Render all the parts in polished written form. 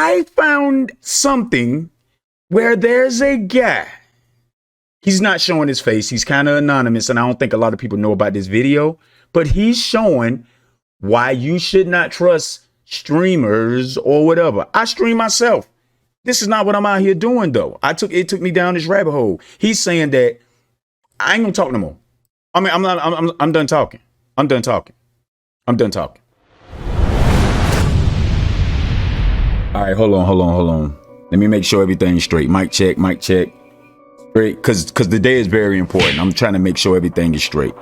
I found something where there's a guy. He's not showing his face. He's kind of anonymous, and I don't think a lot of people know about this video, but he's showing why you should not trust streamers or whatever. I stream myself. This is not what I'm out here doing, though. It took me down this rabbit hole. He's saying that I ain't gonna talk no more. I mean, I'm done talking. I'm done talking. All right, hold on. Let me make sure everything's straight. Mic check. Great, because the day is very important. I'm trying to make sure everything is straight.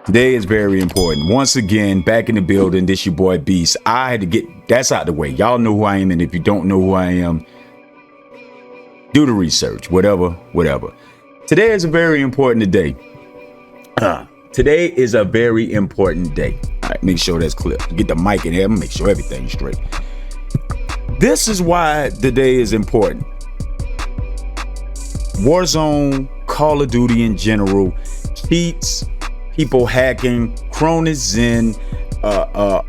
Today is very important. Once again, back in the building. This your boy Beast. I had to get that's out the way. Y'all know who I am, and if you don't know who I am, do the research. Whatever. Today is a very important day. Today is a very important day. All right, make sure that's clear. Get the mic in here. Make sure everything's straight. This is why the day is important. Warzone, Call of Duty in general, cheats, people hacking, Cronus Zen,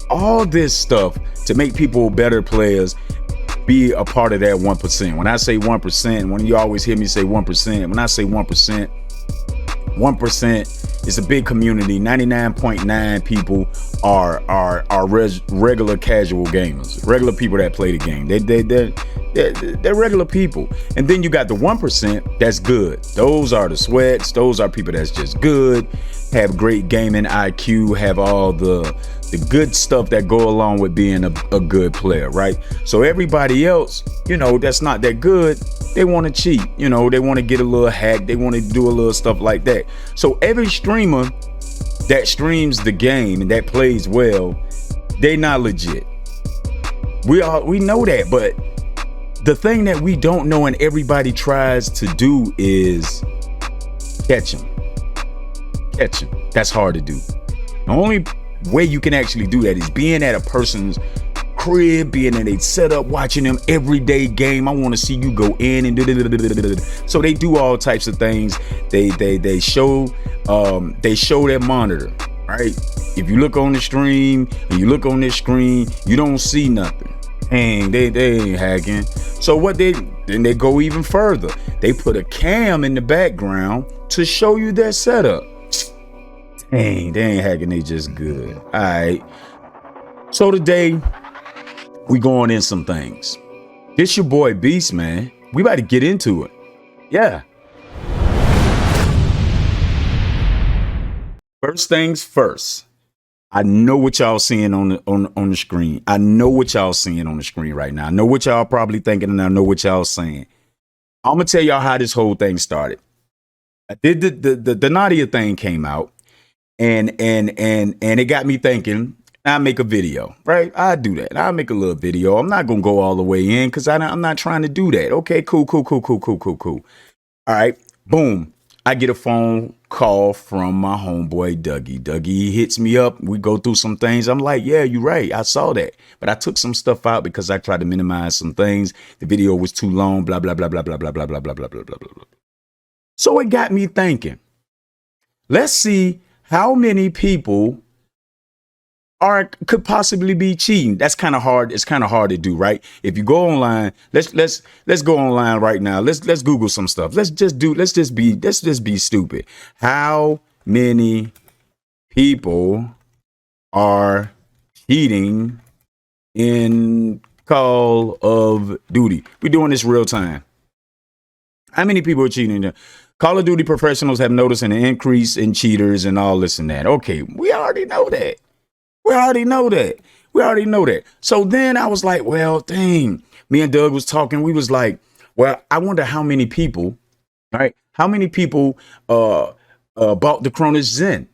all this stuff to make people better players, be a part of that 1%. When I say 1%, when you always hear me say 1%, when I say 1%, 1% is a big community. 99.9 people are regular casual gamers, regular people that play the game. They're regular people. And then you got the 1% that's good. Those are the sweats. Those are people that's just good, have great gaming IQ, have all the good stuff that go along with being a good player, right? So everybody else, that's not that good, they want to cheat. They want to get a little hack. They want to do a little stuff like that. So every streamer that streams the game and that plays well, they not legit. We know that, but the thing that we don't know and everybody tries to do is catch them. That's hard to do. The only way you can actually do that is being at a person's crib, being in a setup, watching them everyday game. I want to see you go in and so they do all types of things. They show their monitor, right? If you look on the stream and you look on this screen, you don't see nothing. Dang, they ain't hacking. So then they go even further. They put a cam in the background to show you their setup. Dang, they ain't hacking, they just good. All right. So today we going in some things. This your boy Beast, man. We about to get into it. Yeah. First things first. I know what y'all seeing on the screen. I know what y'all seeing on the screen right now. I know what y'all probably thinking, and I know what y'all saying. I'm gonna tell y'all how this whole thing started. I did the Nadia thing came out, and it got me thinking. I make a video, right? I do that. I make a little video. I'm not gonna go all the way in because I'm not trying to do that. Okay, cool. All right, boom. I get a phone call from my homeboy Dougie. Dougie hits me up. We go through some things. I'm like, yeah, you're right. I saw that. But I took some stuff out because I tried to minimize some things. The video was too long, blah, blah, blah, blah, blah, blah, blah, blah, blah, blah, blah, blah, blah. So it got me thinking. Let's see how many people could possibly be cheating. That's kind of hard. It's kind of hard to do, right? If you go online, let's go online right now. Let's Google some stuff. Let's just be stupid. How many people are cheating in Call of Duty? We're doing this real time. How many people are cheating? Call of Duty professionals have noticed an increase in cheaters and all this and that. Okay, we already know that. We already know that. So then I was like, well, dang, me and Doug was talking. We was like, well, I wonder how many people, right? How many people bought the Cronus Zen?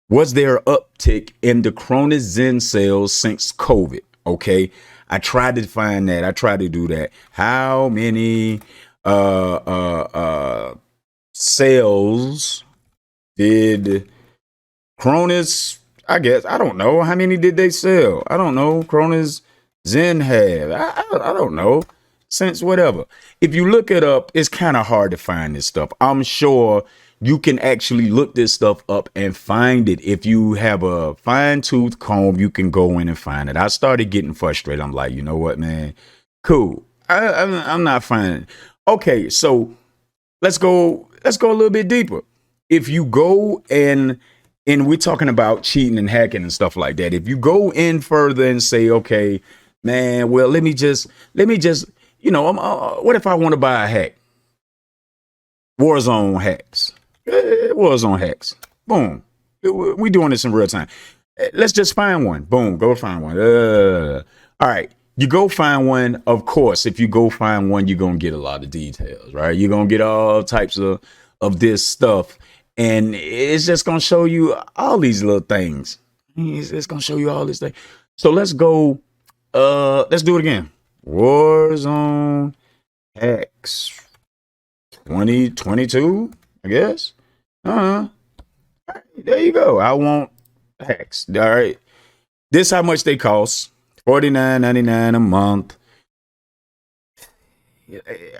Was there an uptick in the Cronus Zen sales since COVID? Okay. I tried to find that. I tried to do that. How many sales did Cronus, I guess, I don't know. How many did they sell? I don't know. Cronus Zen have. I don't know. Since whatever. If you look it up, it's kind of hard to find this stuff. I'm sure you can actually look this stuff up and find it. If you have a fine tooth comb, you can go in and find it. I started getting frustrated. I'm like, you know what, man? Cool. I'm not finding. Okay, so let's go a little bit deeper. If you go and we're talking about cheating and hacking and stuff like that. If you go in further and say, okay, man, well, let me just, you know, what if I want to buy a hack? Warzone hacks. Warzone hacks. Boom. We doing this in real time. Let's just find one. Boom. Go find one. All right. You go find one. Of course, if you go find one, you're going to get a lot of details, right? You're going to get all types of this stuff. And it's just going to show you all these little things. It's going to show you all these things. So let's go. Let's do it again. Warzone hacks 2022, I guess. Right, there you go. I want hacks. All right. This how much they cost. $49.99 a month.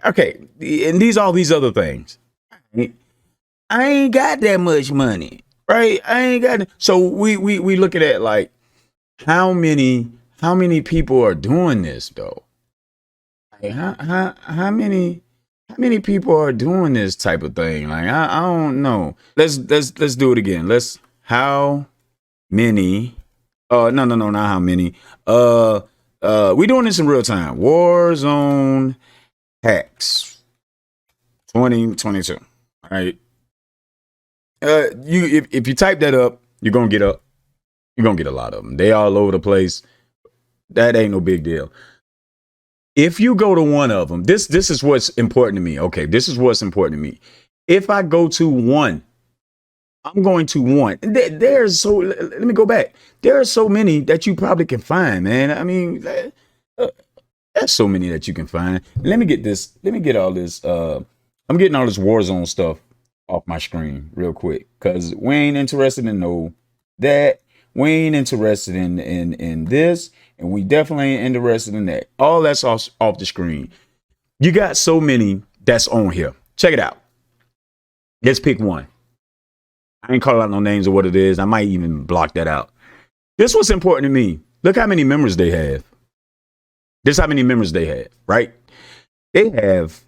Okay. And all these other things. I ain't got that much money, right? I ain't got. So we looking at like how many people are doing this though? Like, how many people are doing this type of thing? Like I don't know. Let's do it again. How many? No, not how many. We doing this in real time. Warzone hacks 2022. All right. If you type that up, you're gonna get a lot of them. They all over the place. That ain't no big deal. If you go to one of them, this is what's important to me. Okay, this is what's important to me. If I go to one, I'm going to one. There's so, let me go back. There are so many that you probably can find, man. I mean, there's so many that you can find. Let me get this. Let me get all this. I'm getting all this Warzone stuff off my screen real quick because we ain't interested in that. We ain't interested in this, and we definitely ain't interested in that. All that's off the screen. You got so many that's on here. Check it out. Let's pick one. I ain't calling out no names of what it is. I might even block that out. This was important to me. Look how many members they have. This how many members they have, right? They have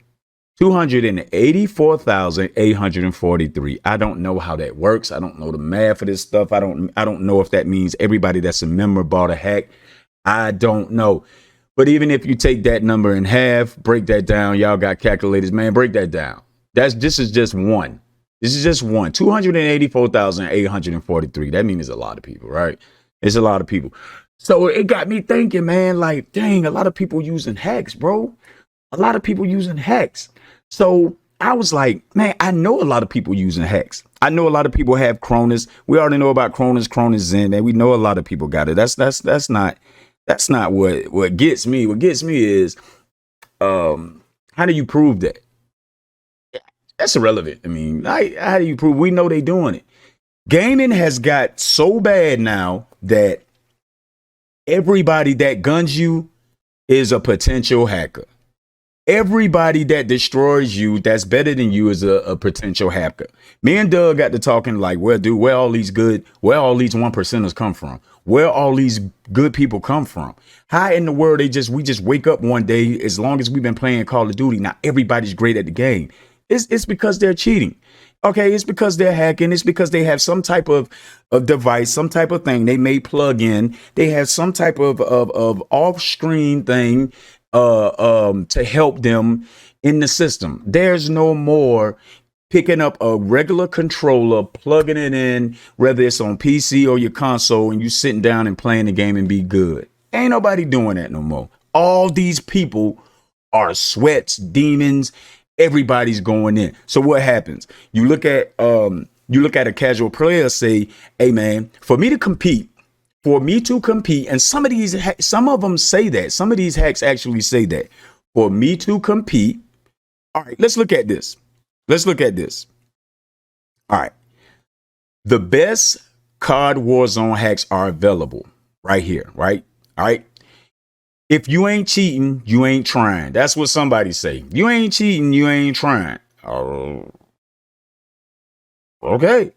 284,843. I don't know how that works. I don't know the math for this stuff. I don't know if that means everybody that's a member bought a hack. I don't know. But even if you take that number in half, break that down. Y'all got calculators, man. Break that down. This is just one. This is just one. 284,843. That means it's a lot of people, right? It's a lot of people. So it got me thinking, man, like, dang, a lot of people using hacks, bro. A lot of people using hacks. So I was like, man, I know a lot of people using hacks. I know a lot of people have Cronus. We already know about Cronus Zen, and we know a lot of people got it. That's not what gets me. What gets me is how do you prove that? That's irrelevant. I mean, how do you prove? We know they doing it. Gaming has got so bad now that everybody that guns you is a potential hacker. Everybody that destroys you that's better than you is a potential hacker. Me and Doug got to talking like, where all these one percenters come from? Where all these good people come from? How in the world we just wake up one day, as long as we've been playing Call of Duty, now everybody's great at the game. It's because they're cheating. Okay, it's because they're hacking. It's because they have some type of device, some type of thing they may plug in. They have some type of off-screen thing to help them in the system. There's no more picking up a regular controller, plugging it in, whether it's on PC or your console, and you sitting down and playing the game and be good. Ain't nobody doing that no more. All these people are sweats, demons. Everybody's going in. So what happens? You look at a casual player, say, hey man, for me to compete, and some of them say that. Some of these hacks actually say that. For me to compete. All right, let's look at this. All right. The best COD Warzone hacks are available right here, right? All right. If you ain't cheating, you ain't trying. That's what somebody say. You ain't cheating, you ain't trying. Oh, okay.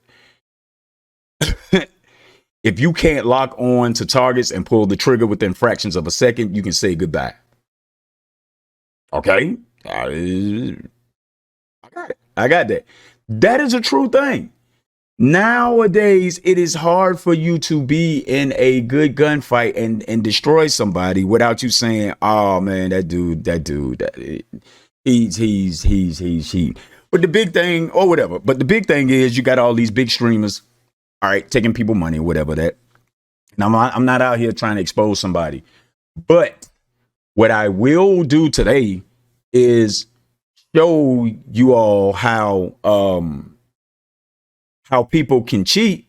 If you can't lock on to targets and pull the trigger within fractions of a second, you can say goodbye. Okay, I got it. I got that. That is a true thing. Nowadays, it is hard for you to be in a good gunfight and destroy somebody without you saying, "Oh man, he's." But the big thing, or whatever. But the big thing is, you got all these big streamers, all right, taking people money, whatever that. And I'm not out here trying to expose somebody, but what I will do today is show you all how people can cheat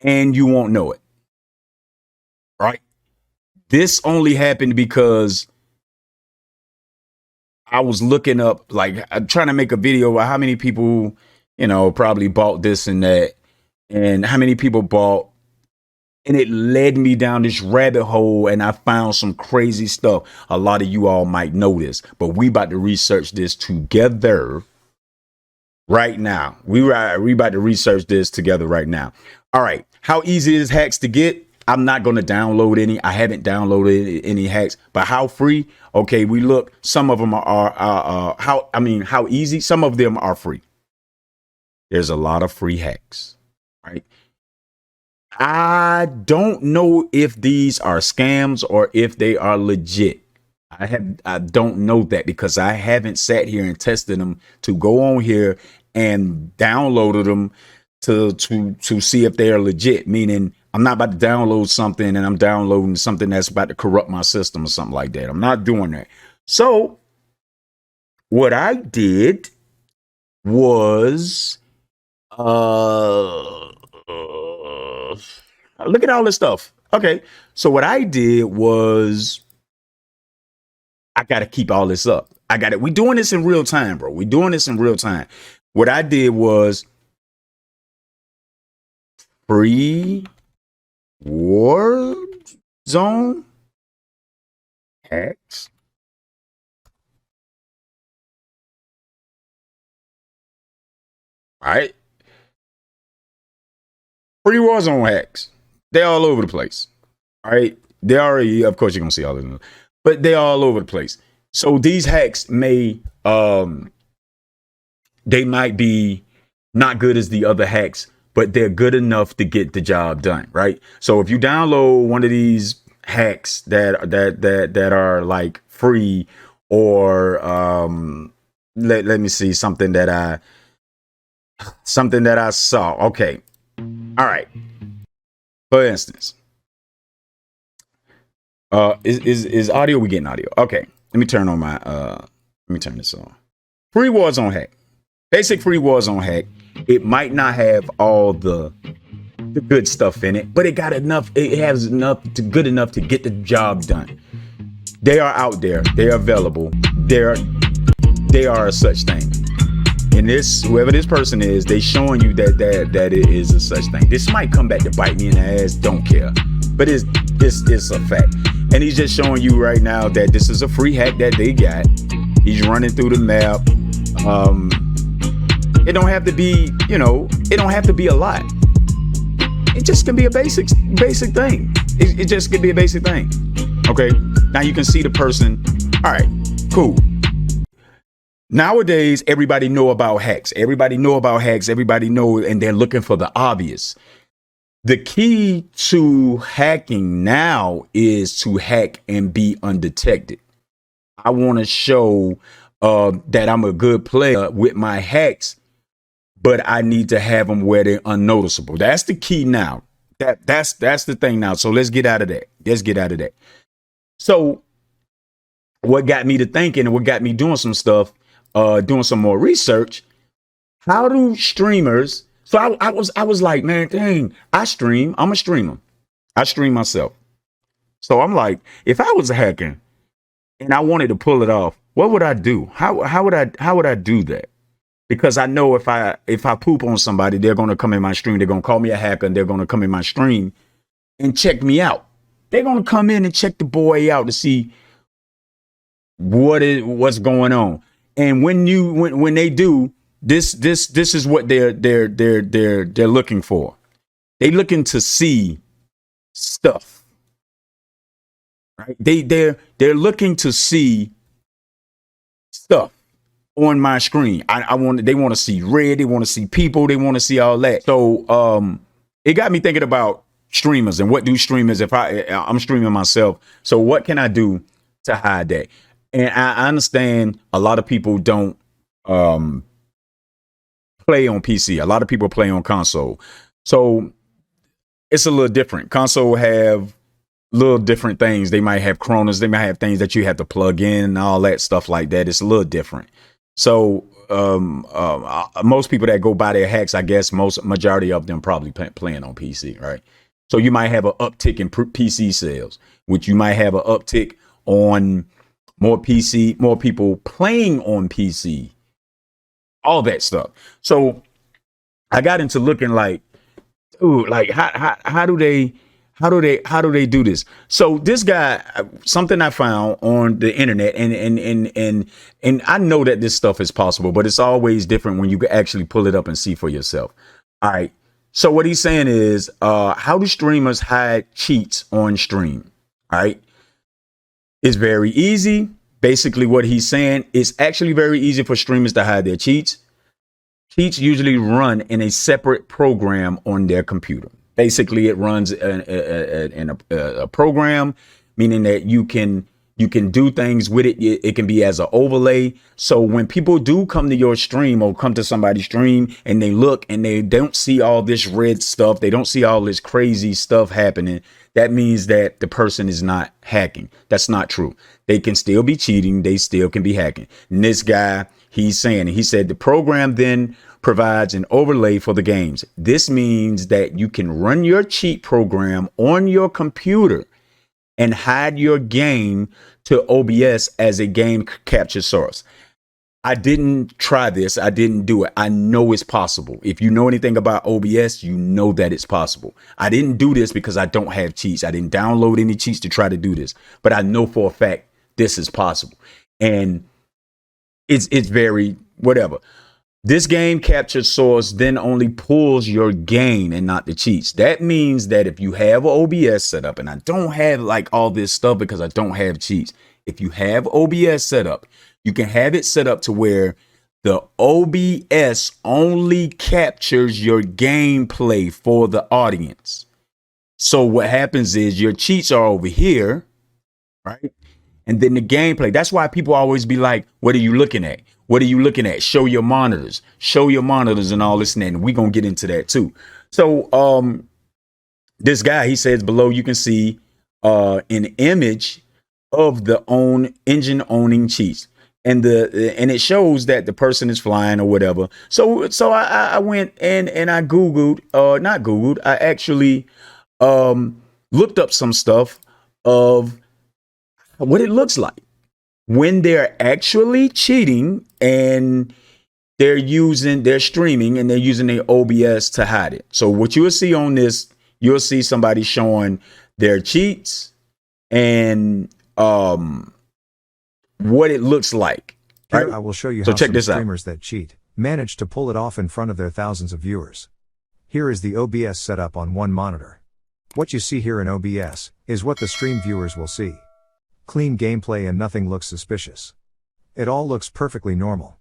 and you won't know it. Right? This only happened because I was looking up, like, I'm trying to make a video about how many people, probably bought this and that, and how many people bought, and it led me down this rabbit hole, and I found some crazy stuff. A lot of you all might know this, but we about to research this together right now. We about to research this together right now. All right. How easy is hacks to get? I'm not going to download any. I haven't downloaded any hacks, but how free? Okay, we look. Some of them are how easy? Some of them are free. There's a lot of free hacks, right? I don't know if these are scams or if they are legit. I don't know that because I haven't sat here and tested them to go on here and downloaded them to see if they are legit. Meaning, I'm not about to download something and I'm downloading something that's about to corrupt my system or something like that. I'm not doing that. So what I did was look at all this stuff. Okay, so what I did was I got to keep all this up. I got it. We doing this in real time, bro. We doing this in real time. What I did was free Warzone hacks. All right. Free Warzone hacks. They're all over the place. All right. They already, of course, you're going to see all of them, but they're all over the place. So these hacks they might be not good as the other hacks, but they're good enough to get the job done, right? So if you download one of these hacks that are like free, or let me see something that I saw. Okay. All right. For instance, is audio? We getting audio? Okay. Let me turn on my let me turn this on. Free Warzone hack. Basic free Warzone hack. It might not have all the good stuff in it, but it got enough. It has enough good enough to get the job done. They are out there. They are available. They are a such thing. And this, whoever this person is, they showing you that it is a such thing. This might come back to bite me in the ass. Don't care, but it's a fact. And he's just showing you right now that this is a free hack that they got. He's running through the map. It don't have to be, it don't have to be a lot. It just can be a basic thing. It just can be a basic thing. Okay. Now you can see the person. All right, cool. Nowadays, everybody know about hacks. Everybody know, and they're looking for the obvious. The key to hacking now is to hack and be undetected. I want to show that I'm a good player with my hacks, but I need to have them where they're unnoticeable. That's the key now. That's the thing now. So let's get out of that. So what got me to thinking and what got me doing some stuff, doing some more research, how do streamers, so I was like, man, dang, I'm a streamer. I stream myself. So I'm like, if I was a hacker and I wanted to pull it off, what would I do? How would I do that? Because I know if I poop on somebody, they're going to come in my stream. They're going to call me a hacker, and they're going to come in my stream and check me out. They're going to come in and check the boy out to see what's going on. And when they do, this is what they're looking for. They're looking to see stuff. Right? They're looking to see stuff on my screen. They want to see red, they want to see people, they want to see all that. So it got me thinking about streamers and what do streamers, if I'm streaming myself, so what can I do to hide that? And I understand a lot of people don't play on PC. A lot of people play on console. So it's a little different. Console have little different things. They might have Cronus, they might have things that you have to plug in and all that stuff like that. It's a little different. So most people that go buy their hacks, I guess majority of them probably playing on PC, right? So you might have an uptick in PC sales, which you might have an uptick on more people playing on PC, all that stuff. So I got into looking like, ooh, like how do they do this? So this guy, something I found on the internet, and I know that this stuff is possible, but it's always different when you actually pull it up and see for yourself. All right. So what he's saying is, how do streamers hide cheats on stream? All right. It's very easy. Basically what he's saying is actually very easy for streamers to hide their cheats. Cheats usually run in a separate program on their computer. Basically, it runs in a program, meaning that you can do things with it. It can be as an overlay. So when people do come to your stream or come to somebody's stream and they look and they don't see all this red stuff, they don't see all this crazy stuff happening, that means that the person is not hacking. That's not true. They can still be cheating. They still can be hacking. And this guy, he said the program then provides an overlay for the games. This means that you can run your cheat program on your computer and hide your game to OBS as a game capture source. I didn't try this. I didn't do it. I know it's possible. If you know anything about OBS, you know that it's possible. I didn't do this because I don't have cheats. I didn't download any cheats to try to do this, but I know for a fact this is possible. And it's very whatever. This game capture source then only pulls your game and not the cheats. That means that if you have an OBS set up, and I don't have like all this stuff because I don't have cheats. If you have OBS set up, you can have it set up to where the OBS only captures your gameplay for the audience. So what happens is your cheats are over here, right? And then the gameplay. That's why people always be like, what are you looking at? What are you looking at? Show your monitors. Show your monitors and all this and that. And we're going to get into that too. So this guy, he says below you can see an image of the engine owning cheats. And it shows that the person is flying or whatever. So I went and I Googled, not Googled, I actually looked up some stuff of what it looks like when they're actually cheating and they're streaming and they're using their OBS to hide it. So what you will see on this, you'll see somebody showing their cheats and what it looks like. Here right? I will show you so how check some this streamers out. that cheat manage to pull it off in front of their thousands of viewers. Here is the OBS setup on one monitor. What you see here in OBS is what the stream viewers will see. Clean gameplay and nothing looks suspicious. It all looks perfectly normal.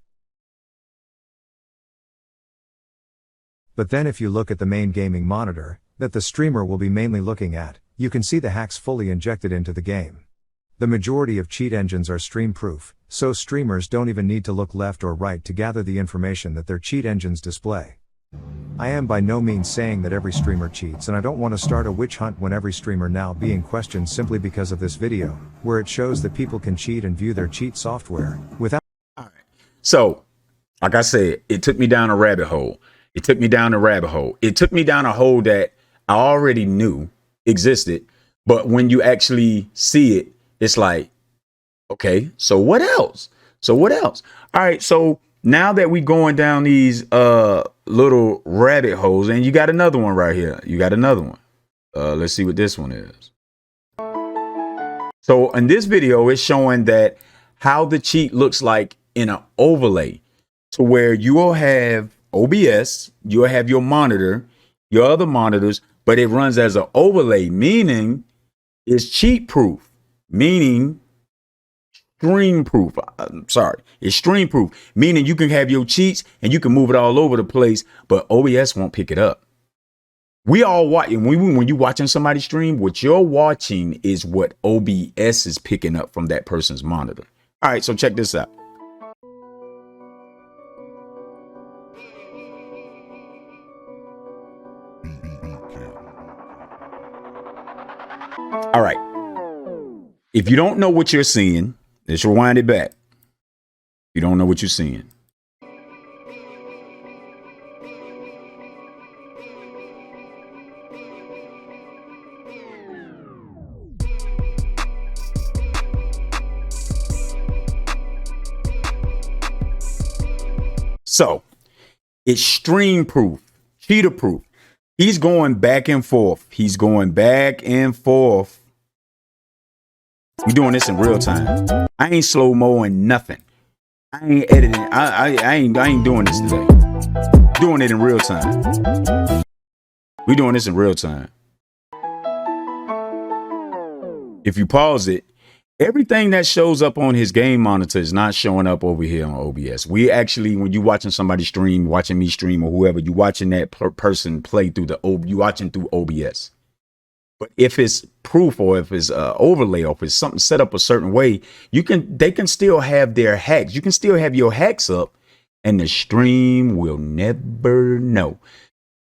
But then if you look at the main gaming monitor, that the streamer will be mainly looking at, you can see the hacks fully injected into the game. The majority of cheat engines are stream-proof, so streamers don't even need to look left or right to gather the information that their cheat engines display. I am by no means saying that every streamer cheats, and I don't want to start a witch hunt when every streamer now being questioned simply because of this video, where it shows that people can cheat and view their cheat software without. All right. So, like I said, it took me down a rabbit hole. It took me down a rabbit hole. It took me down a hole that I already knew existed, but when you actually see it, it's like, okay, so what else? So what else? All right, so now that we going down these little rabbit holes, and you got another one right here. You got another one. Let's see what this one is. So in this video, it's showing that how the cheat looks like in an overlay, to where you will have OBS, you'll have your monitor, your other monitors, but it runs as an overlay, meaning it's cheat proof, meaning stream proof. I'm sorry, it's stream proof, meaning you can have your cheats and you can move it all over the place, but OBS won't pick it up. We all watch, when you're watching somebody stream, what you're watching is what OBS is picking up from that person's monitor. All right, so check this out. All right. If you don't know what you're seeing, let's rewind it back. You don't know what you're seeing. So it's stream proof, cheater proof. He's going back and forth. He's going back and forth. We're doing this in real time. I ain't slow-moing nothing. I ain't editing. I ain't doing this today. Doing it in real time. We're doing this in real time. If you pause it, everything that shows up on his game monitor is not showing up over here on OBS. We actually, when you're watching somebody stream, watching me stream or whoever, you watching that person play through you watching through OBS. But if it's proof or if it's overlay or if it's something set up a certain way, they can still have their hacks. You can still have your hacks up and the stream will never know.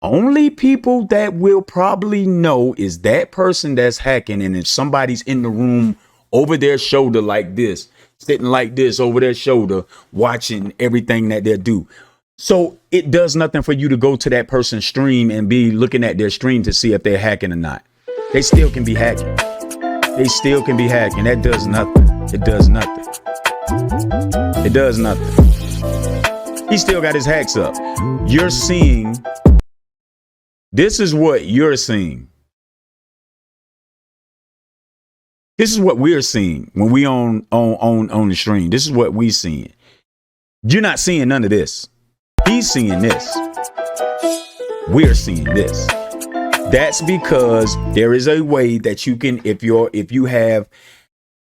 Only people that will probably know is that person that's hacking. And if somebody's in the room over their shoulder like this, sitting like this over their shoulder, watching everything that they do. So it does nothing for you to go to that person's stream and be looking at their stream to see if they're hacking or not. They still can be hacking. They still can be hacking. That does nothing. It does nothing. It does nothing. He still got his hacks up. You're seeing, this is what you're seeing. This is what we're seeing when we on the stream. This is what we're seeing. You're not seeing none of this. He's seeing this. We're seeing this. That's because there is a way that you can, if you have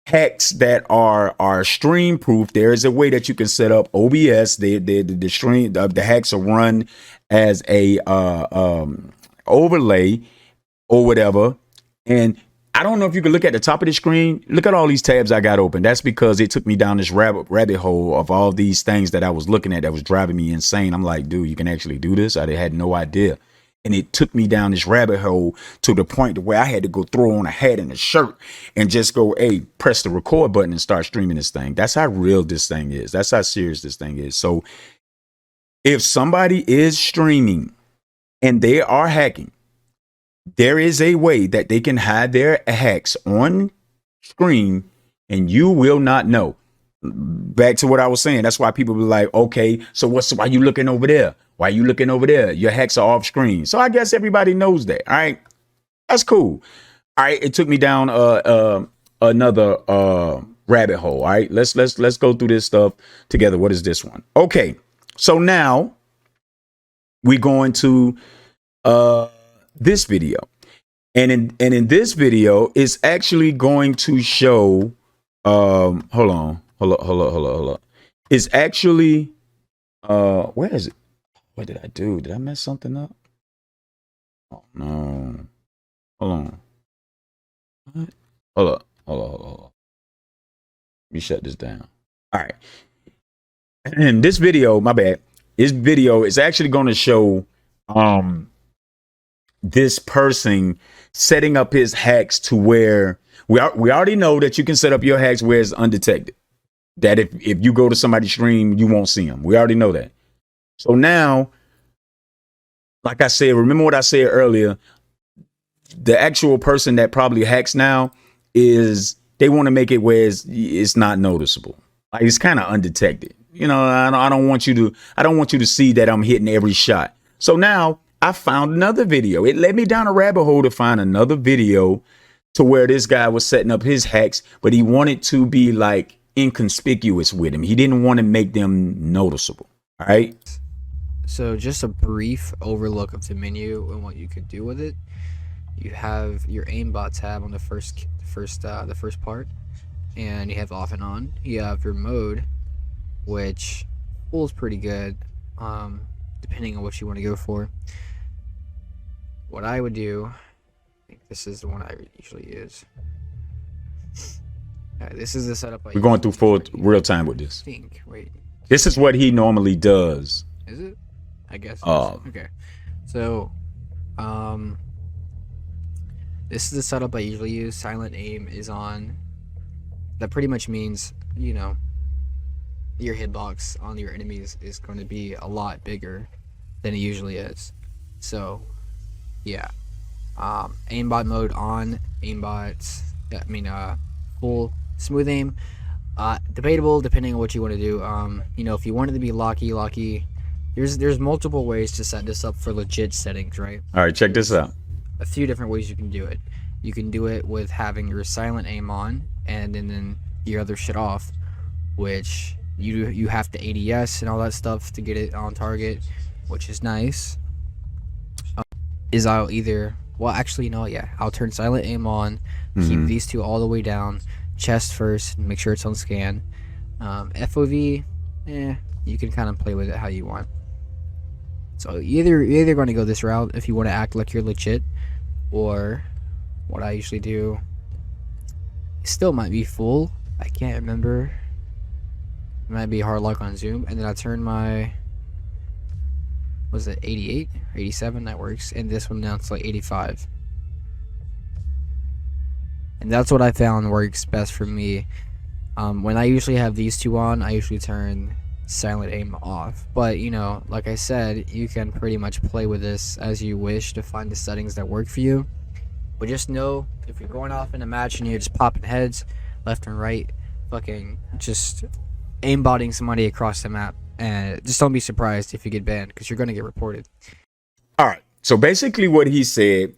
hacks that are stream proof, there is a way that you can set up OBS. The stream, the hacks are run as a overlay or whatever. And I don't know if you can look at the top of the screen. Look at all these tabs I got open. That's because it took me down this rabbit hole of all these things that I was looking at that was driving me insane. I'm like, dude, you can actually do this? I had no idea. And it took me down this rabbit hole to the point where I had to go throw on a hat and a shirt and just go, hey, press the record button and start streaming this thing. That's how real this thing is. That's how serious this thing is. So if somebody is streaming and they are hacking, there is a way that they can hide their hacks on screen and you will not know. Back to what I was saying. That's why people be like, okay, so why you looking over there? Why are you looking over there? Your hacks are off screen. So I guess everybody knows that. All right. That's cool. All right. It took me down another rabbit hole. All right. Let's go through this stuff together. What is this one? Okay. So now we're going to this video. And in this video, it's actually going to show hold on. It's actually where is it? What did I do? Did I mess something up? Oh no. Hold on. What? Hold up. Let me shut this down. All right. And this video, my bad. This video is actually going to show this person setting up his hacks to where we already know that you can set up your hacks where it's undetected. That if you go to somebody's stream, you won't see them. We already know that. So now, like I said, remember what I said earlier, the actual person that probably hacks now is they want to make it where it's not noticeable. Like it's kind of undetected. You know, I don't want you to see that I'm hitting every shot. So now I found another video. It led me down a rabbit hole to find another video to where this guy was setting up his hacks, but he wanted to be like inconspicuous with him. He didn't want to make them noticeable. All right. So just a brief overlook of the menu and what you could do with it. You have your aimbot tab on the first part. and you have off and on. You have your mode, which full is pretty good, depending on what you want to go for. What I would do, I think this is the one I usually use. Alright, this is the setup We're going through full real time with this. Wait. This is what he normally does. Is it? I guess. Okay. So, this is the setup I usually use. Silent aim is on. That pretty much means, you know, your hitbox on your enemies is going to be a lot bigger than it usually is. So, yeah. Aimbot mode on. Full smooth aim. Debatable depending on what you want to do. You know, if you want it to be locky, there's multiple ways to set this up for legit settings, right? All right, check this out. A few different ways you can do it. You can do it with having your silent aim on and then your other shit off, which you have to ADS and all that stuff to get it on target, which is nice. I'll either, well, actually no, yeah, I'll turn silent aim on, keep these two all the way down, chest first, make sure it's on scan. FOV, you can kind of play with it how you want. So you're either going to go this route if you want to act like you're legit, or what I usually do, it still might be full, I can't remember, it might be hard lock on zoom, and then I turn my, was it 88 or 87, that works, and this one down to like 85. And that's what I found works best for me. When I usually have these two on, I usually turn silent aim off. But, you know, like I said, you can pretty much play with this as you wish to find the settings that work for you. But just know, if you're going off in a match and you're just popping heads left and right, fucking just aimbotting somebody across the map, and just don't be surprised if you get banned, because you're going to get reported. All right. So basically what he said,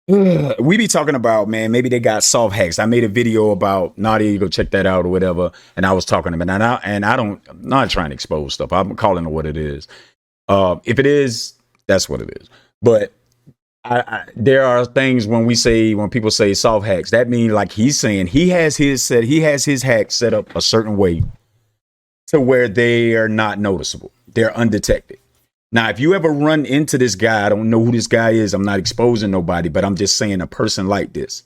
we be talking about, man, maybe they got soft hacks. I made a video about Nadia, you go check that out or whatever. And I was talking about that. And I'm not trying to expose stuff. I'm calling it what it is. If it is, that's what it is. But there are things when people say soft hacks, that means, like he's saying, he has his hack set up a certain way to where they are not noticeable. They're undetected. Now, if you ever run into this guy, I don't know who this guy is. I'm not exposing nobody, but I'm just saying a person like this,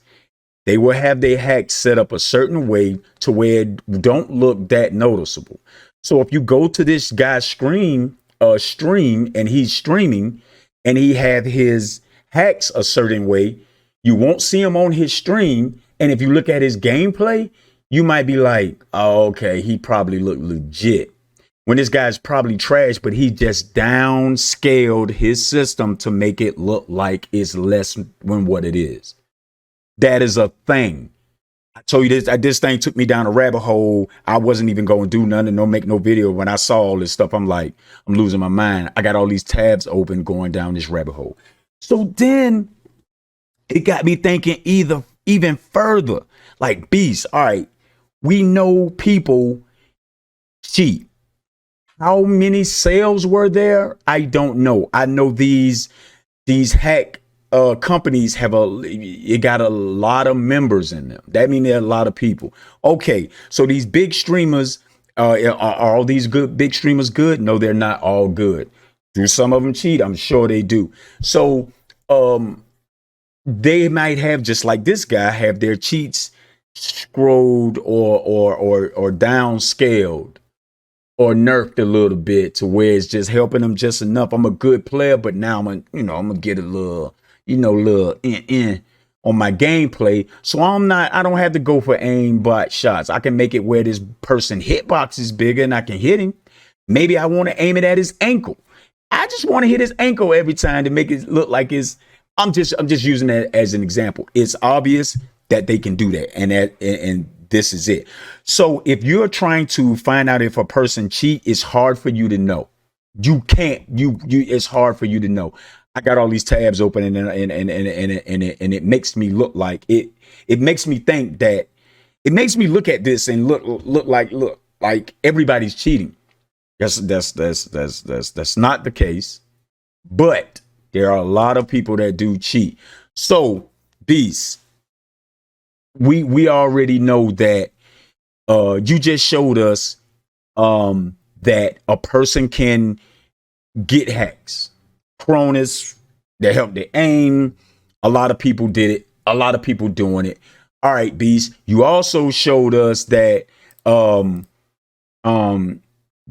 they will have their hack set up a certain way to where it don't look that noticeable. So if you go to this guy's stream and he's streaming and he have his hacks a certain way, you won't see him on his stream. And if you look at his gameplay, you might be like, oh, okay, he probably looked legit. When this guy's probably trash, but he just downscaled his system to make it look like it's less than what it is. That is a thing. I told you this thing took me down a rabbit hole. I wasn't even going to do nothing, make no video. When I saw all this stuff, I'm like, I'm losing my mind. I got all these tabs open going down this rabbit hole. So then it got me thinking even further, like, Beast, all right, we know people cheat. How many sales were there? I don't know. I know these hack companies got a lot of members in them. That means there are a lot of people. Okay, so these big streamers, are all these big streamers good? No, they're not all good. Do some of them cheat? I'm sure they do. So they might have, just like this guy, have their cheats scrolled or downscaled or nerfed a little bit to where it's just helping them just enough. I'm a good player, but now I'm gonna get a little, on my gameplay. So I don't have to go for aimbot shots. I can make it where this person hitbox is bigger and I can hit him. Maybe I want to aim it at his ankle. I just want to hit his ankle every time to make it look like I'm just using that as an example. It's obvious that they can do that, and this is it. So if you're trying to find out if a person cheat, it's hard for you to know. You can't. It's hard for you to know. I got all these tabs open, and it makes me look like it. It makes me think that. It makes me look at this and look like everybody's cheating. That's not the case. But there are a lot of people that do cheat. So, Beast, we already know that you just showed us that a person can get hacks. Cronus, they help their aim. A lot of people did it. A lot of people doing it. All right, Beast. You also showed us that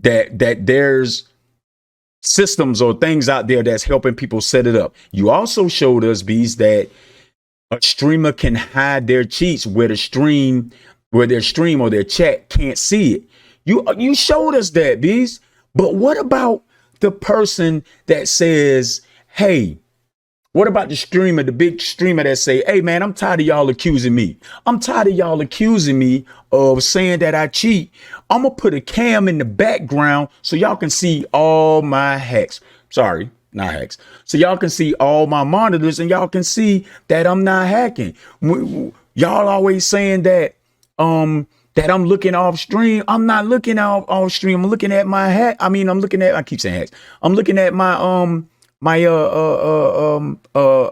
that there's systems or things out there that's helping people set it up. You also showed us, Beast, that a streamer can hide their cheats where their stream or their chat can't see it. You showed us that, Beast. But what about the person that says, hey, what about the streamer, the big streamer that say, hey, man, I'm tired of y'all accusing me. I'm tired of y'all accusing me of saying that I cheat. I'm going to put a cam in the background so y'all can see all my hacks. Sorry, not hacks. So y'all can see all my monitors and y'all can see that I'm not hacking. Y'all always saying that that I'm looking off stream. I'm not looking off stream. I'm looking at my hack. I keep saying hacks. I'm looking at my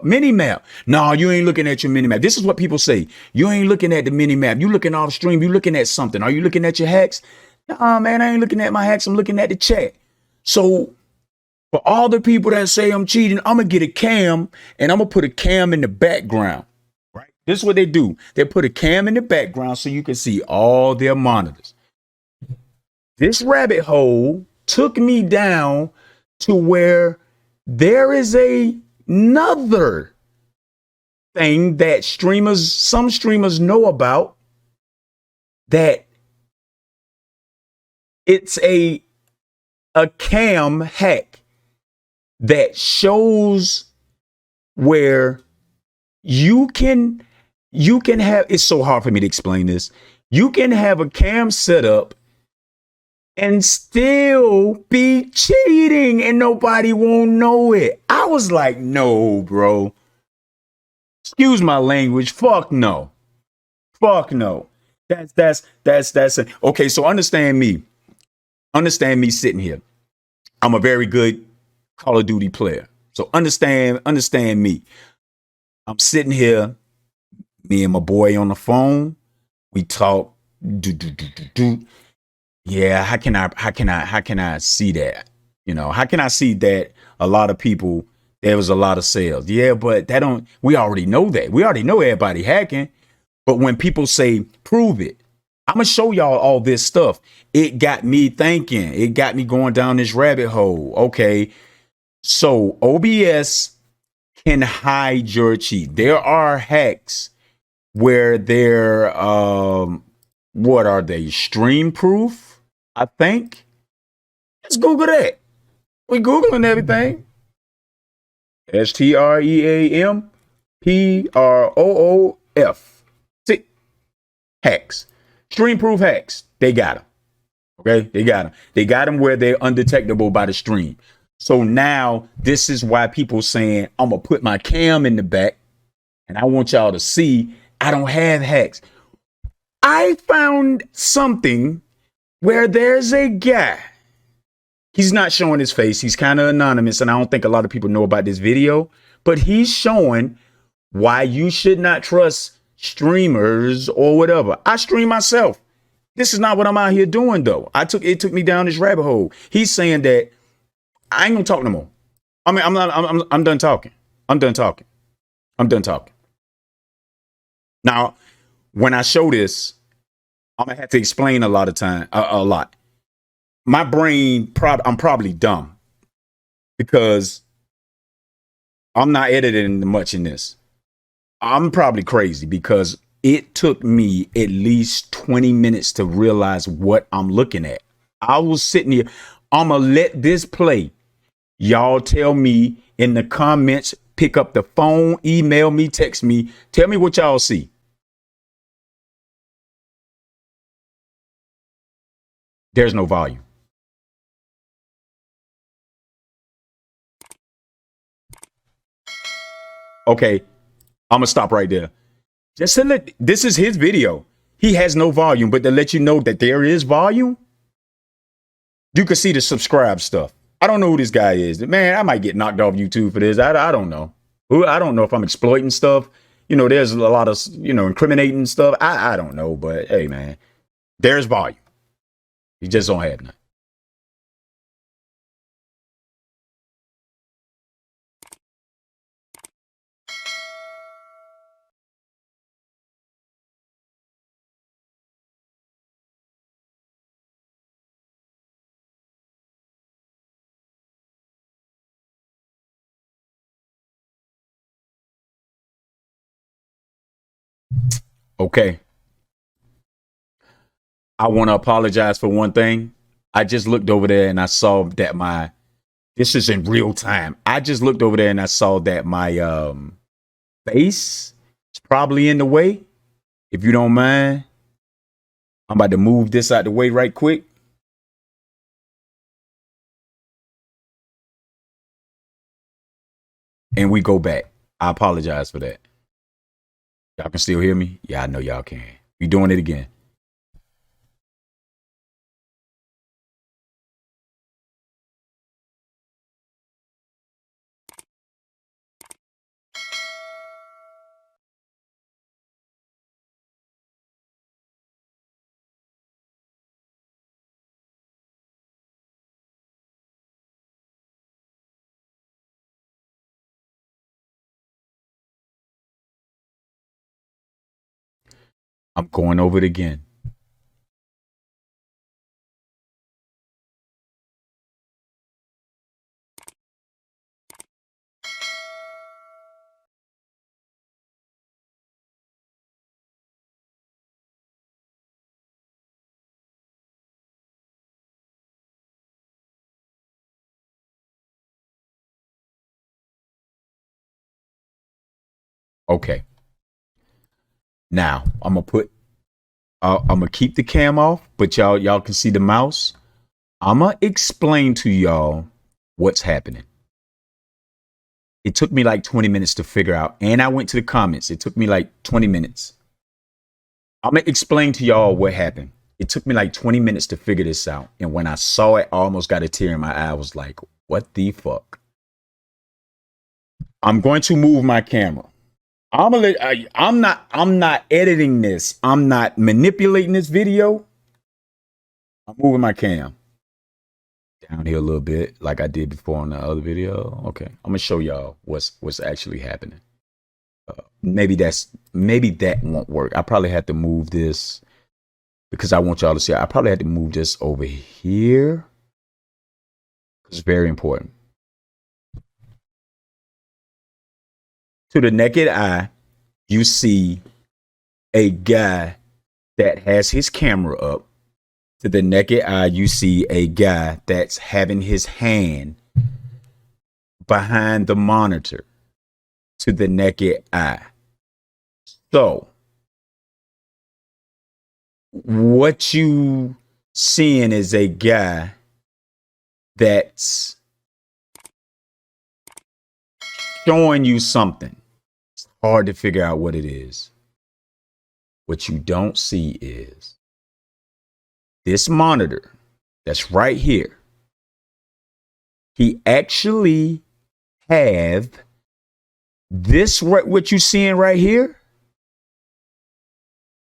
mini map. No, you ain't looking at your mini map. This is what people say. You ain't looking at the mini map. You looking off stream. You looking at something. Are you looking at your hacks? Nah, man, I ain't looking at my hacks. I'm looking at the chat. So for all the people that say I'm cheating, I'm gonna get a cam and I'm gonna put a cam in the background. Right? This is what they do. They put a cam in the background so you can see all their monitors. This rabbit hole took me down to where there is another thing that some streamers know about, that it's a cam hack that shows where you can have, it's so hard for me to explain this. You can have a cam set up and still be cheating and nobody won't know it. I was like, no, bro. Excuse my language. Fuck no. Fuck no. That's it. Okay, so understand me. Understand me sitting here. I'm a very good Call of Duty player. So understand me. I'm sitting here, me and my boy on the phone. We talk. Yeah, how can I see that? You know, how can I see that a lot of people, there was a lot of sales? Yeah, but we already know that. We already know everybody hacking. But when people say, prove it, I'm going to show y'all all this stuff. It got me thinking. It got me going down this rabbit hole. Okay, so OBS can hide your cheat. There are hacks where they're, what are they? Stream proof, I think. Let's Google that. We Googling everything. STREAMPROOF. See, hacks. Stream proof hacks. They got them. Okay, they got them. They got them where they're undetectable by the stream. So now this is why people saying, I'm gonna put my cam in the back and I want y'all to see I don't have hacks. I found something where there's a guy. He's not showing his face. He's kind of anonymous, and I don't think a lot of people know about this video, but he's showing why you should not trust streamers or whatever. I stream myself. This is not what I'm out here doing, though. It took me down this rabbit hole. He's saying that I ain't gonna talk no more. I mean, I'm done talking. I'm done talking. Now, when I show this, I'm gonna have to explain a lot. My brain, I'm probably dumb because I'm not editing much in this. I'm probably crazy because it took me at least 20 minutes to realize what I'm looking at. I was sitting here. I'm gonna let this play. Y'all tell me in the comments, pick up the phone, email me, text me, tell me what y'all see. There's no volume. Okay, I'm gonna stop right there. Just to this is his video. He has no volume, but to let you know that there is volume, you can see the subscribe stuff. I don't know who this guy is. Man, I might get knocked off YouTube for this. I don't know. I don't know if I'm exploiting stuff. you know, there's a lot of, you know, incriminating stuff. I don't know, but hey, man, there's volume. You just don't have none. Okay. I want to apologize for one thing. I just looked over there and I saw that this is in real time. I just looked over there and I saw that my face is probably in the way. If you don't mind, I'm about to move this out the way right quick. And we go back. I apologize for that. Y'all can still hear me? Yeah, I know y'all can. We doing it again. I'm going over it again. Okay. Now I'm gonna keep the cam off, but y'all can see the mouse. I'm gonna explain to y'all what's happening. It took me like 20 minutes to figure out, and I went to the comments. It took me like 20 minutes. I'm gonna explain to y'all what happened. It took me like 20 minutes to figure this out, and when I saw it, I almost got a tear in my eye. I was like, "What the fuck?" I'm going to move my camera. I'm not editing this. I'm not manipulating this video. I'm moving my cam down here a little bit like I did before on the other video. Okay, I'm gonna show y'all what's actually happening. Maybe that won't work. I probably had to move this because I want y'all to see. I probably had to move this over here. It's very important. To the naked eye, you see a guy that has his camera up. To the naked eye, you see a guy that's having his hand behind the monitor. To the naked eye. So, what you seeing is a guy that's showing you something. It's hard to figure out what it is. What you don't see is this monitor that's right here. He actually have this, what you seeing right here.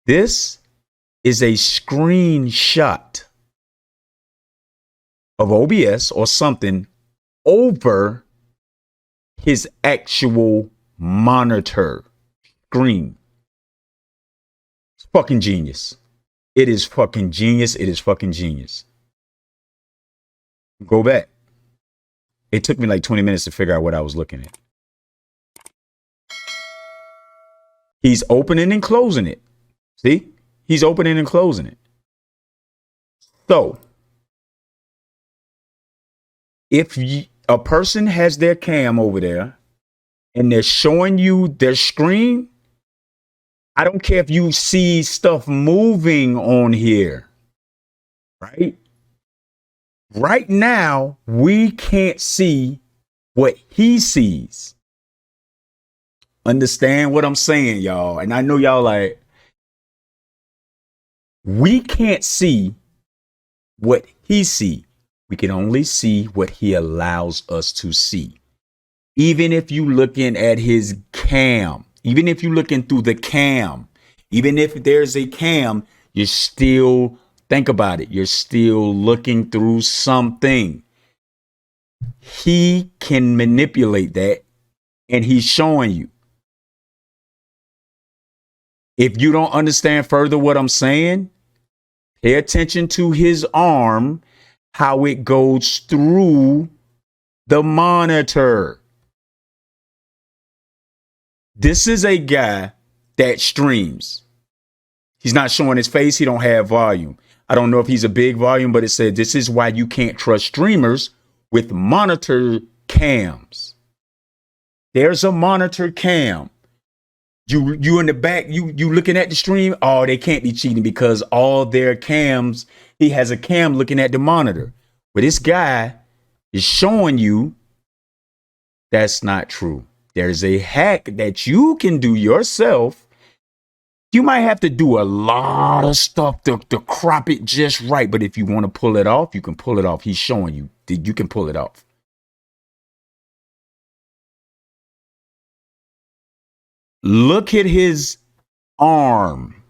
This is a screenshot of OBS or something over his actual monitor screen. It's fucking genius. It is fucking genius. It is fucking genius. Go back. It took me like 20 minutes to figure out what I was looking at. He's opening and closing it. See? He's opening and closing it. So, if a person has their cam over there and they're showing you their screen, I don't care if you see stuff moving on here, right? Right now, we can't see what he sees. Understand what I'm saying, y'all? And I know y'all like, we can't see what he sees. We can only see what he allows us to see. Even if you looking at his cam, even if you're looking through the cam, even if there's a cam, you're still, think about it, you're still looking through something. He can manipulate that, and he's showing you. If you don't understand further what I'm saying, pay attention to his arm, how it goes through the monitor. This is a guy that streams. He's not showing his face. He don't have volume. I don't know if he's a big volume, but it said this is why you can't trust streamers with monitor cams. There's a monitor cam. You in the back, you looking at the stream. Oh, they can't be cheating because all their cams, he has a cam looking at the monitor. But this guy is showing you that's not true. There's a hack that you can do yourself. You might have to do a lot of stuff to crop it just right. But if you want to pull it off, you can pull it off. He's showing you that you can pull it off. Look at his arm.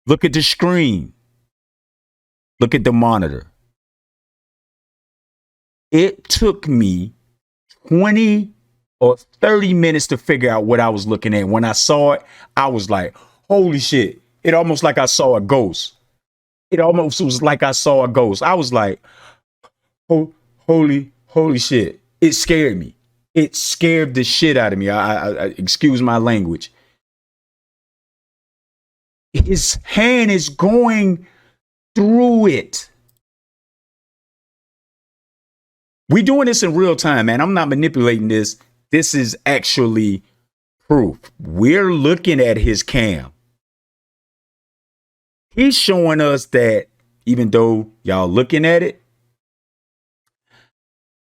Look at the screen. Look at the monitor. It took me 20 or 30 minutes to figure out what I was looking at. When I saw it, I was like, holy shit. It almost like I saw a ghost. It almost was like I saw a ghost. I was like, holy shit. It scared me. It scared the shit out of me. I excuse my language. His hand is going through it. We're doing this in real time, man. I'm not manipulating this. This is actually proof. We're looking at his cam. He's showing us that even though y'all looking at it,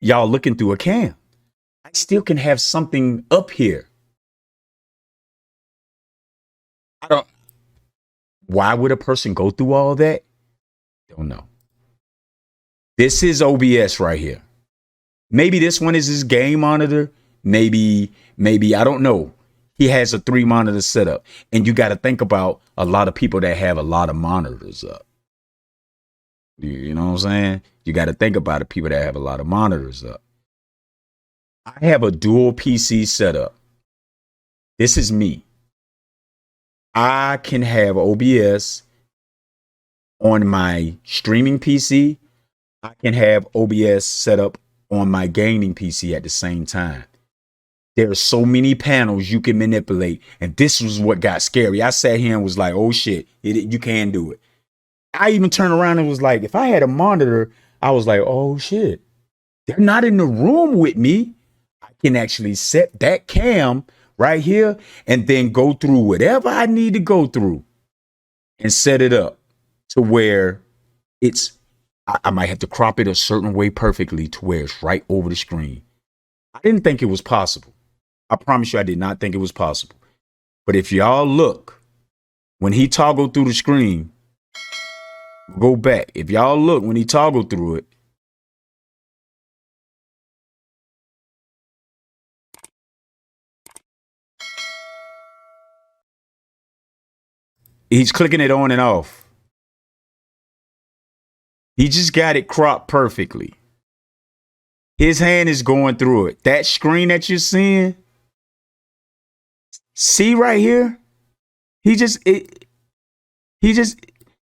y'all looking through a cam. I still can have something up here. Why would a person go through all that? Don't know. This is OBS right here. Maybe this one is his game monitor. Maybe, I don't know. He has a 3 monitor setup. And you got to think about a lot of people that have a lot of monitors up. You know what I'm saying? You got to think about it. People that have a lot of monitors up. I have a dual PC setup. This is me. I can have OBS on my streaming PC. I can have OBS set up on my gaming PC at the same time. There are so many panels you can manipulate. And this was what got scary. I sat here and was like, oh shit, you can do it. I even turned around and was like, if I had a monitor, I was like, oh shit, they're not in the room with me. I can actually set that cam right here and then go through whatever I need to go through and set it up to where it's, I might have to crop it a certain way perfectly to where it's right over the screen. I didn't think it was possible. I promise you, I did not think it was possible. But if y'all look, when he toggled through the screen, go back. If y'all look, when he toggled through it, he's clicking it on and off. He just got it cropped perfectly. His hand is going through it. That screen that you're seeing, see right here? He just,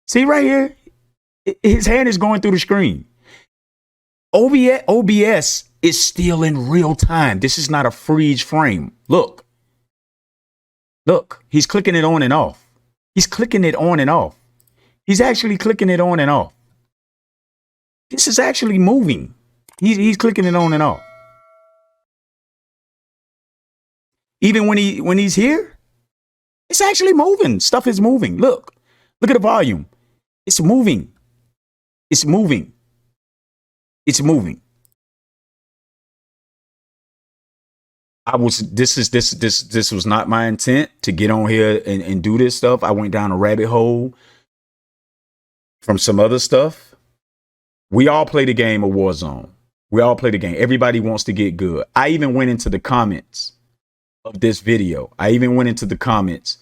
see right here? His hand is going through the screen. OBS is still in real time. This is not a freeze frame. Look, he's clicking it on and off. He's clicking it on and off. He's actually clicking it on and off. This is actually moving. He's clicking it on and off. Even when he's here, it's actually moving. Stuff is moving. Look at the volume. It's moving. It's moving. It's moving. This was not my intent to get on here and do this stuff. I went down a rabbit hole from some other stuff. We all play the game of Warzone. We all play the game. Everybody wants to get good. I even went into the comments of this video. I even went into the comments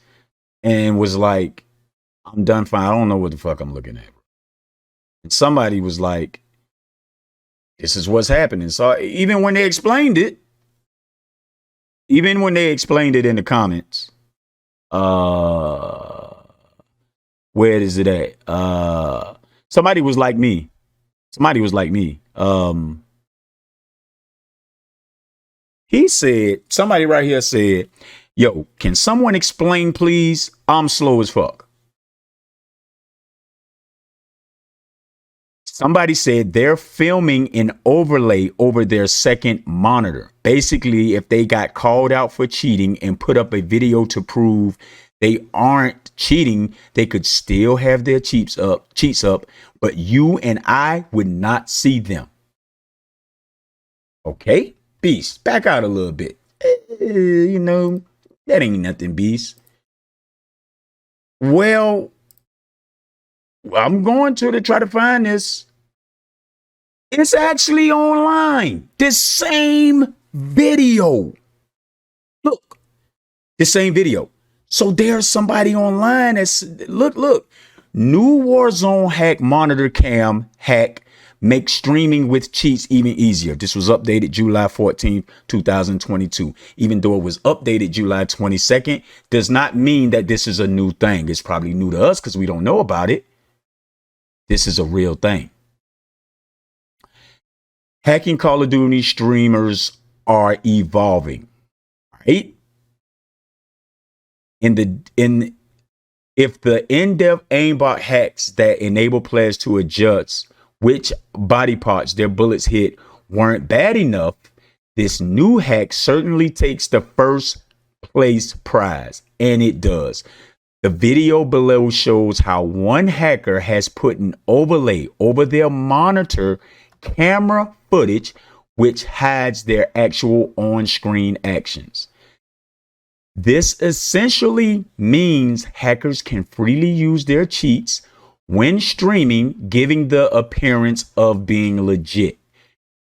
and was like, I'm done fine. I don't know what the fuck I'm looking at. And somebody was like, this is what's happening. So even when they explained it, in the comments, where is it at? Somebody was like me. He said, somebody right here said, yo, can someone explain, please? I'm slow as fuck. Somebody said they're filming an overlay over their second monitor. Basically, if they got called out for cheating and put up a video to prove they aren't cheating, they could still have their cheats up, but you and I would not see them. Okay, Beast, back out a little bit. You know, that ain't nothing, Beast. Well, I'm going to try to find this. It's actually online. This same video. Look, the same video. So there's somebody online that's, look. New Warzone Hack monitor cam hack makes streaming with cheats even easier. This was updated July 14th, 2022. Even though it was updated July 22nd, does not mean that this is a new thing. It's probably new to us because we don't know about it. This is a real thing. Hacking Call of Duty streamers are evolving, right? If the in-depth aimbot hacks that enable players to adjust which body parts their bullets hit weren't bad enough, this new hack certainly takes the first place prize, and it does. The video below shows how one hacker has put an overlay over their monitor camera footage, which hides their actual on-screen actions. This essentially means hackers can freely use their cheats when streaming, giving the appearance of being legit.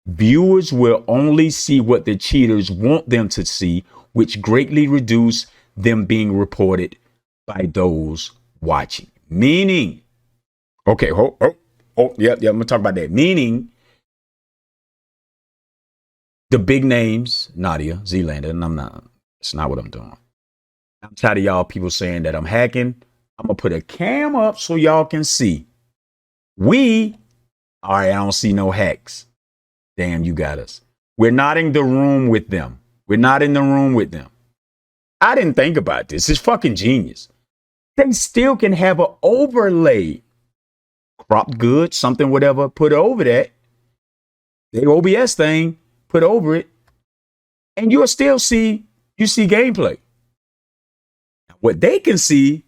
Viewers will only see what the cheaters want them to see, which greatly reduce them being reported by those watching. Meaning, okay, yeah, I'm gonna talk about that. Meaning, the big names, Nadia, Zlander, and it's not what I'm doing. I'm tired of y'all people saying that I'm hacking. I'm gonna put a cam up so y'all can see. All right, I don't see no hacks. Damn, you got us. We're not in the room with them. I didn't think about this. It's fucking genius. They still can have an overlay. Cropped good, something, whatever, put over that. The OBS thing, put over it. And you'll still see gameplay. What they can see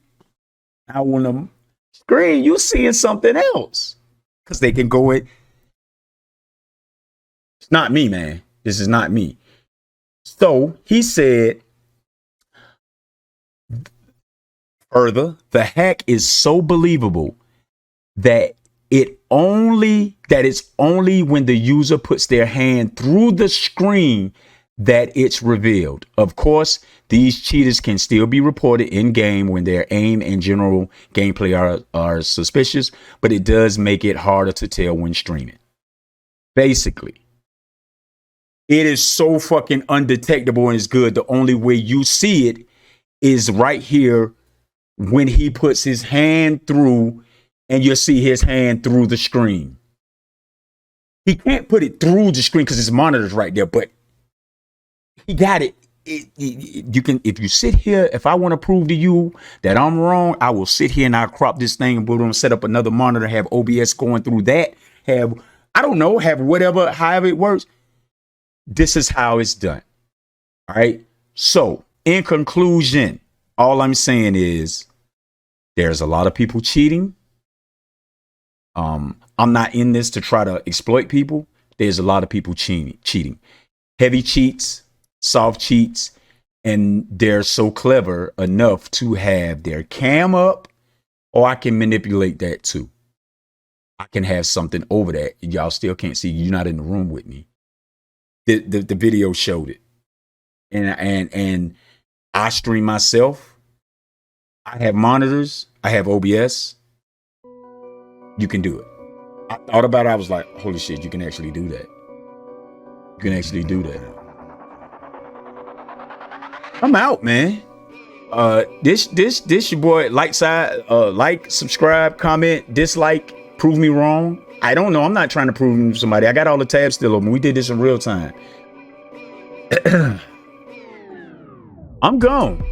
now on the screen, you seeing something else. Because they can go it. It's not me, man. This is not me. So he said, further, the hack is so believable that it's only when the user puts their hand through the screen that it's revealed. Of course, these cheaters can still be reported in game when their aim and general gameplay are suspicious, but it does make it harder to tell when streaming. Basically, it is so fucking undetectable and it's good. The only way you see it is right here when he puts his hand through, and you'll see his hand through the screen. He can't put it through the screen because his monitor's right there, but he got it. You can, if you sit here, if I want to prove to you that I'm wrong, I will sit here and I'll crop this thing and we're going to set up another monitor, have OBS going through that, have whatever, however it works. This is how it's done. All right. So in conclusion, all I'm saying is there's a lot of people cheating. I'm not in this to try to exploit people. There's a lot of people cheating. Heavy cheats, soft cheats, and they're so clever enough to have their cam up, or I can manipulate that too. I can have something over that. Y'all still can't see. You're not in the room with me. The video showed it. and I stream myself. I have monitors. I have OBS. You can do it. I thought about it. I was like, holy shit, you can actually do that. You can actually do that. I'm out, man. This your boy. Like, subscribe, comment, dislike, prove me wrong. I don't know. I'm not trying to prove somebody. I got all the tabs still open. We did this in real time. I'm gone.